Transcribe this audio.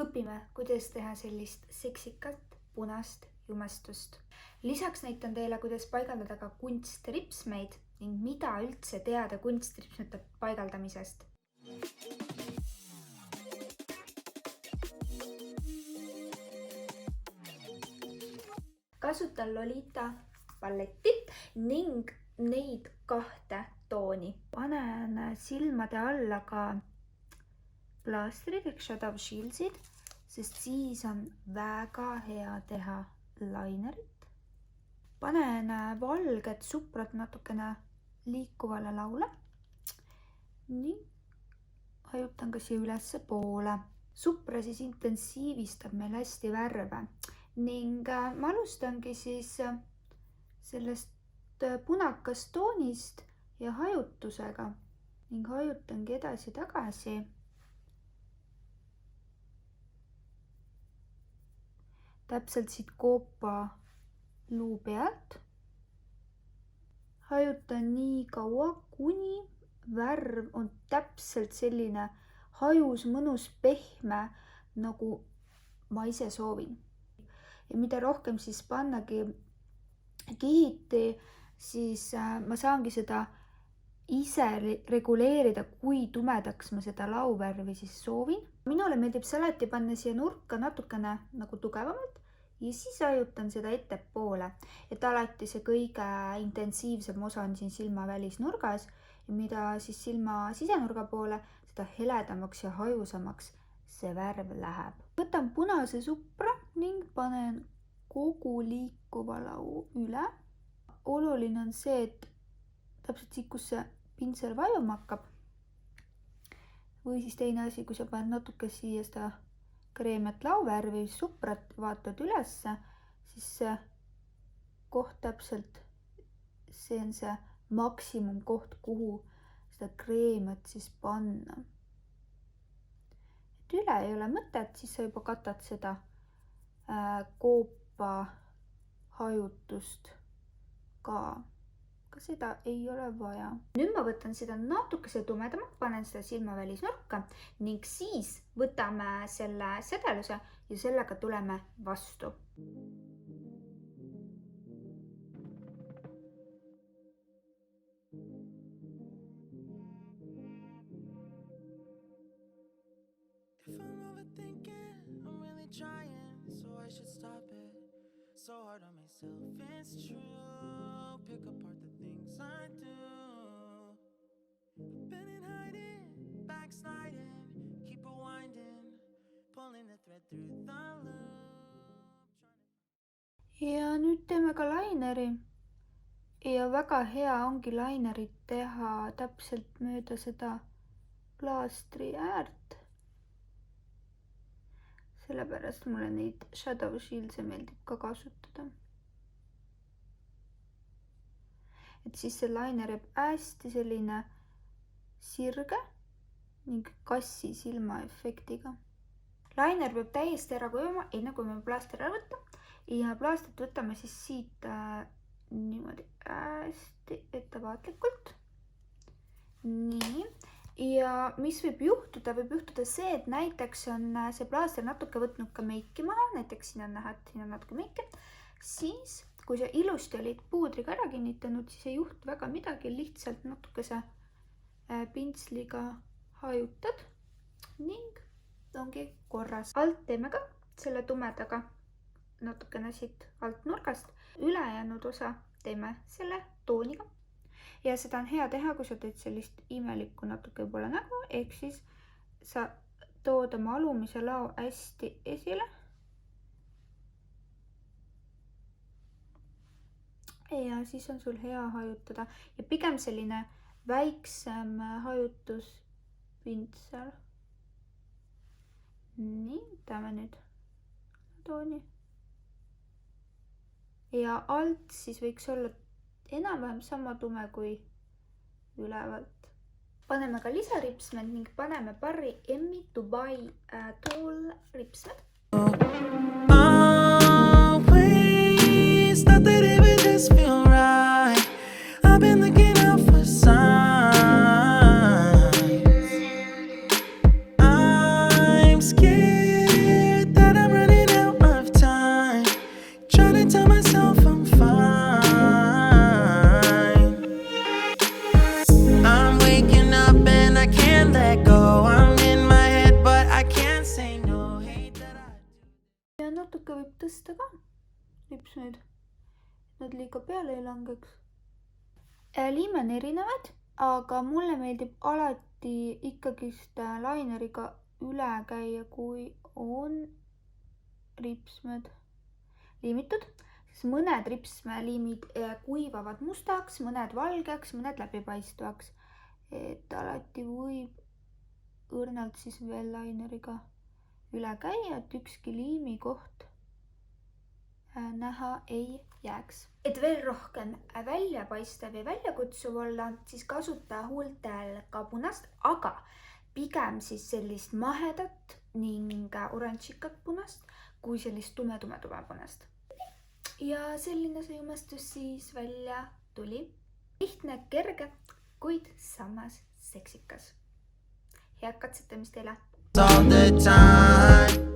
õpime, kuidas teha sellist seksikat punast jumestust. Lisaks näitan teile, kuidas paigaldada ka kunstripsmeid ning mida üldse teada kunstripsmete paigaldamisest. Kasutan Lolita paletti ning neid 2 tooni. Panen silmade alla ka plaastrid ehk Shadow Shieldsid, sest siis on väga hea teha lainerit. Panen valget suprat natukene liikuvale laule ning hajutan ka siia ülesse poole. Supra siis intensiivistab meil hästi värve ning ma alustangi siis sellest punakast toonist ja hajutusega ning hajutangi edasi-tagasi. Täpselt siit koopa luu pealt. Hajutan nii kaua, kuni värv on täpselt selline hajus, mõnus, pehme, nagu ma ise soovin. Ja mida rohkem siis pannagi kihiti, siis ma saangi seda ise reguleerida, kui tumedaks ma seda lauvärvi siis soovin. Minule meeldib alati panna siia nurka natukene nagu tugevamalt ja siis hajutan seda ettepoole, et alati see kõige intensiivsem osa on siin silma välisnurgas ja mida siis silma sisenurga poole, seda heledamaks ja hajusamaks see värv läheb. Võtan punase supra ning panen kogu liikuva lau üle. Oluline on see, et täpselt siit, kus see pintsel vajuma hakkab. Või siis teine asi, kui sa paned natuke siia seda kreemet lauvärvi, suprat vaatad ülesse, siis see koht täpselt, see on see maksimum koht, kuhu seda kreemet siis panna. Et üle ei ole mõtet, siis sa juba katad seda koopa hajutust ka seda ei ole vaja. Nüüd ma võtan seda natukese tumedama, panen seda silma välisnurka ning siis võtame selle sedeluse ja sellega tuleme vastu. If I'm overthinking, I'm really trying, so I should stop it. So hard on myself, it's true. Pick apart the things I do. Been in hiding, backsliding, keep rewinding, pulling the thread through the loop. Ja nüüd teeme ka laineri. Ja väga hea ongi lainerit teha täpselt mööda seda plaastri äärt. Sellepärast mulle neid Shadow Shields meeldib ka kasutada. Et siis see lainer jääb hästi selline sirge ning kassi silma efektiga. Lainer peab täiesti ära kujuma, enne kui me plaastri ära võtta. Ja plaastrit võtame siis siit niimoodi hästi ettevaatlikult. Nii. Ja mis võib juhtuda see, et näiteks on see plaaster natuke võtnud ka meiki maha, näiteks siin on näha, et siin on natuke meiki, siis kui sa ilusti olid puudriga ära kinnitanud, siis ei juhtu väga midagi, lihtsalt natukese pintsliga hajutad ning ongi korras. Alt teeme ka selle tumedaga natukene siit alt nurgast, ülejäänud osa teeme selle tooniga. Ja seda on hea teha, kui sa teed sellist imelikku natuke võib-olla nägu, ehk siis sa tood oma alumise lao hästi esile. Ja siis on sul hea hajutada ja pigem selline väiksem hajutuspintsel. Nii, võtame nüüd tooni. Ja alt siis võiks olla enam-vähem sama tume kui ülevalt. Paneme ka lisaripsmed ning paneme Barry Emmi Dubai Tall ripsmed. Always thought that it would just feel right. I've been looking out for signs. I'm scared natuke võib tõsta ka ripsmeid, nad liiga peale ei langeks. Liime on erinevad, aga mulle meeldib alati ikkagist laineriga üle käia, kui on ripsmed liimitud, siis mõned ripsmeliimid kuivavad mustaks, mõned valgeks, mõned läbipaistvaks. Et alati võib õrnalt siis veel laineriga üle käia, et ükski liimi koht näha ei jääks. Et veel rohkem väljapaistev ja väljakutsuv olla, siis kasuta huultel ka punast, aga pigem siis sellist mahedat ning oranžikat punast kui sellist tume punast. Ja selline see jumestus siis välja tuli. Lihtne, kerge, kuid samas seksikas. Head katsetamist teile! All the time